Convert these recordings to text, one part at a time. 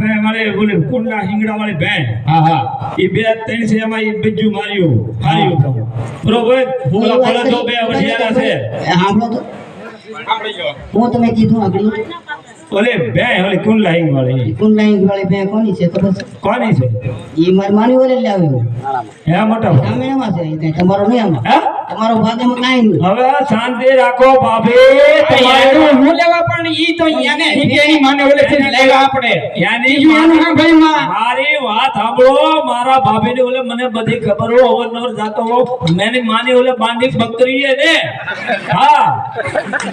ભે મારે બોલે કુંડા હિંગડા વાળી ભે હા હા એ બે ત્રણ છે એમાં એ બીજું માર્યું બરોબર બોલા બોલા તો બે વઢિયારા છે સાંભળો તો હું તમે કીધું આગળ ઓલે બે ઓલે કુંડા હિંગ વાળી બે કોની છે ખબર છે કોની છે એ મારી માની ઓલે લાવ્યો હે મોટા તમે એમાં છે એ તમારો નહીં આમાં હે તમારો ભાગ એમાં કાંઈ નહીં હવે શાંતિ રાખો ભાભી તમારું હું લેવા પણ ઈ તો યાને હિકેની માને ઓલે થી લેવા આપણે યાની યાનું હા ભાઈ માં મારી વાત સાંભળો મારા ભાભીને ઓલે મને બધી ખબર હો અવરનવર જાતો હો મેની માની ઓલે બાંધી બકરી હે ને હા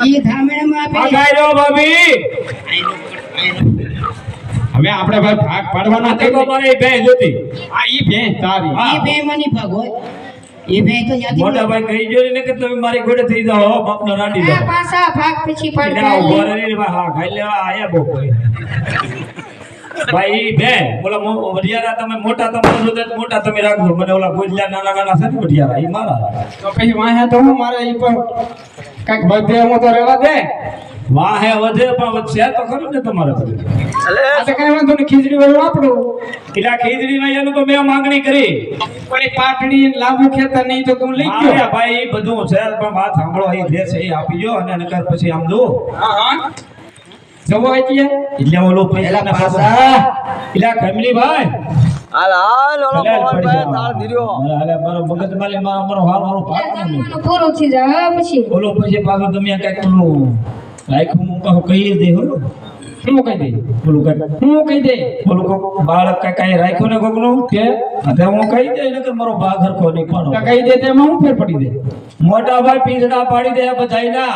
એ ધામેણામાં આપે પગાડ્યો ભાભી હવે આપણે ભાઈ ભાગ પાડવાના આ તો મારે બે જોતી આ ઈ ભે તારી એ બે મની ભાગ હોય એ બે તો યાદી મોટા ભાઈ કહી જોઈ ને કે તમે મારી ઘોડે થઈ જાઓ હો બાપનો રાંડી જાઓ પાછા ભાગ પછી ના ઉભો પડતા રહી હા ખાઈ લેવા આયા બહુ ભાઈ બે બોલા વઢિયારા તમે મોટા તમારો જોતે મોટા તમે રાખજો મને ઓલા ગોજલા નાના નાના છે ને વઢિયારા ઈ મારા તો પછી વાહે તો હું મારે ઈ પર કાક બધે હું તો રહેવા દે વાહે વધે પણ વધશે તો ખરું ને તમારે આ તો કઈ વાંધો નહીં ખીચડી વાળું આપણું એટલે ખીચડી માં એનું તો મેં માંગણી કરી પણ એ પાટડી ને લાંબુ ખેતર નહીં તો તું લઈ ગયો હા ભાઈ ઈ બધું છે પણ વાત સાંભળો અહીં જે છે એ આપી જો અને નકર પછી આમ જો હા હા જવો એટલે ઓલો પૈસા ના પાછા એટલે ફેમિલી ભાઈ હાલ હાલ ઓલો હાલે મોહન પડી ભાઈ જાઓ. તાળ ધીર્યો હાલે મારો મગજ માલી મારો હારો પાડવાનો નહીં. પૂરું થઈ જાય હવે પછી ઓલો પછી પાછો તમે કઈક ઓલું રાખ્યું હું પાછું કહી દે હો હું કહી દે ઓલું કઈક હું કહી દે ઓલું કોક બાળક કઈ રાખ્યું ને કોકનું કે હવે હું કહી દે ને કે મારો ભાગ હરખો નહીં તો પાડો કહી દે તેમાં હું ફેર પડી દે મોટા ભાઈ પીંછડા પાડી દે બધાય ના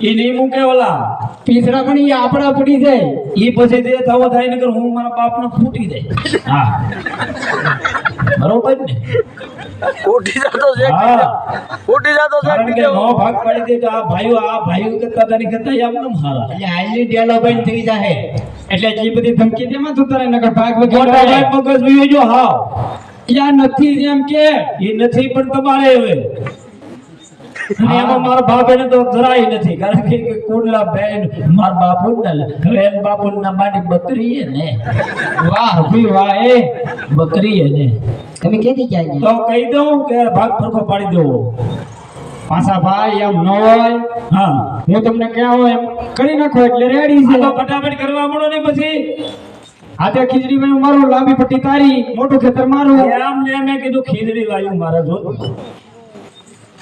ઈ નહીં મૂકે ઓલા પીસરા પણ ઈ આપડા પડી જાય ઈ પછી દે થવો થાય ને કે હું મારા બાપને ફૂટી જાય હા બરોબર ને ઉઠી જાતો છે હા ઉઠી જાતો છે કારણ કે નો ભાગ પાડી દે તો આ ભાઈઓ કરતા તારી કરતા આમ નમ હારા એટલે હાલની ડેવલપમેન્ટ થઈ જાય એટલે એટલી બધી ધમકી દેમાં તું તારે નગર ભાગ મોટા વગેરે ભાઈ મગજ વિયો જો હા યા નથી એમ કે એ નથી પણ તમારે હવે અને એમાં મારા બાપ એને તો જરાય નથી કારણ કે કુંડલા બેન મારા બાપુ હવે એન બાપુ ના માની બકરી હે ને વાહ ભઈ વાહ એ બકરી હે ને તમે કેથી જાય તો કહી દઉં કે ભાગ ફરકો પાડી દેવો પાછા ભાઈ એમ ન હોય હા હું તમને કહેવો એમ કરી નાખો એટલે રેડી છે આ તો ફટાફટ કરવા મળો ને પછી હાથે ખીચડી માં મારું લાંબી પટ્ટી તારી મોટું ખેતર મારું એમ ને મેં કીધું ખીચડી વાયું મારા જો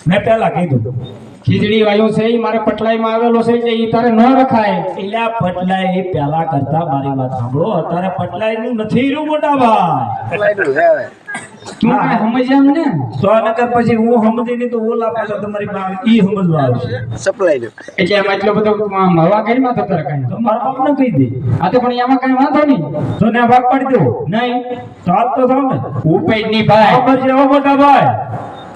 મેં પહેલા કીધું ખીચડી વાયુ છે ઈ મારે પટલાઈમાં આવેલો છે એટલે ઈ તારે ન રખાય એટલે આ પટલાઈ પહેલા કરતા મારી વાત સાંભળો અત્યારે પટલાઈ નું નથી રહ્યું મોટા ભાઈ લાઈનું છે હવે તું કાંઈ સમજ્યા ને તો નકર પછી હું સમજી નહીં તો ઓલા પાછા તમારી પાસે ઈ સમજવા આવશે સપ્લાય નું એટલે એમાં એટલો બધો હવા કરીમાં તો તારે કાંઈ તો મારા બાપને કહી દે આ તો પણ એમાં કાંઈ વાંધો નહીં તો ને ભાગ પાડી દેવો નહીં ચાલ તો થાવ ને ઉપેજ નહીં ભાઈ ખબર છે હો મોટા ભાઈ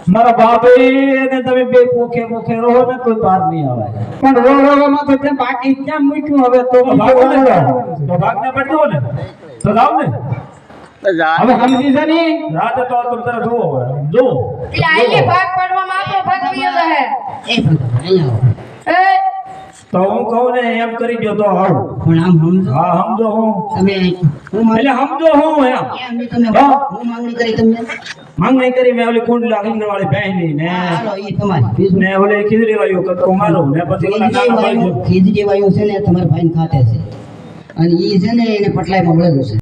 મારા બાપે ને તમે બે પોખે રહો ને કોઈ બહાર નહીં આવે પણ રોવામાં તો તે બાકી ક્યાં મૂક્યું હવે તો તો ભાગ ને પડી દેવો ને તો જાવ ને તો જા હવે સમજી છે ને રાતે તો તમે તરત જુઓ જો એટલે આઈને ભાગ પાડવામાં આપણો ભાગ વયો રહે એ અહીંયા એ તો હું કહું ને એમ કરી દો તો આવું પણ આમ સમજો હા સમજો હું તમે હું એટલે સમજો હું એમ એમ તમે હું માંગણી કરી તમને માંગણી કરી મેં ઓલી કુંડલા હિંગણ વાળી બહેની ને હાલો એ તમારી બીજું ને ઓલે ખીચડી વાળ્યું કટકો મારું ને પછી ઓલા નાના ભાઈ ખીજડી વાયુ છે ને તમારા ભાઈ ખાતે છે અને એ છે ને એને પટલાઈમાં મળેલું છે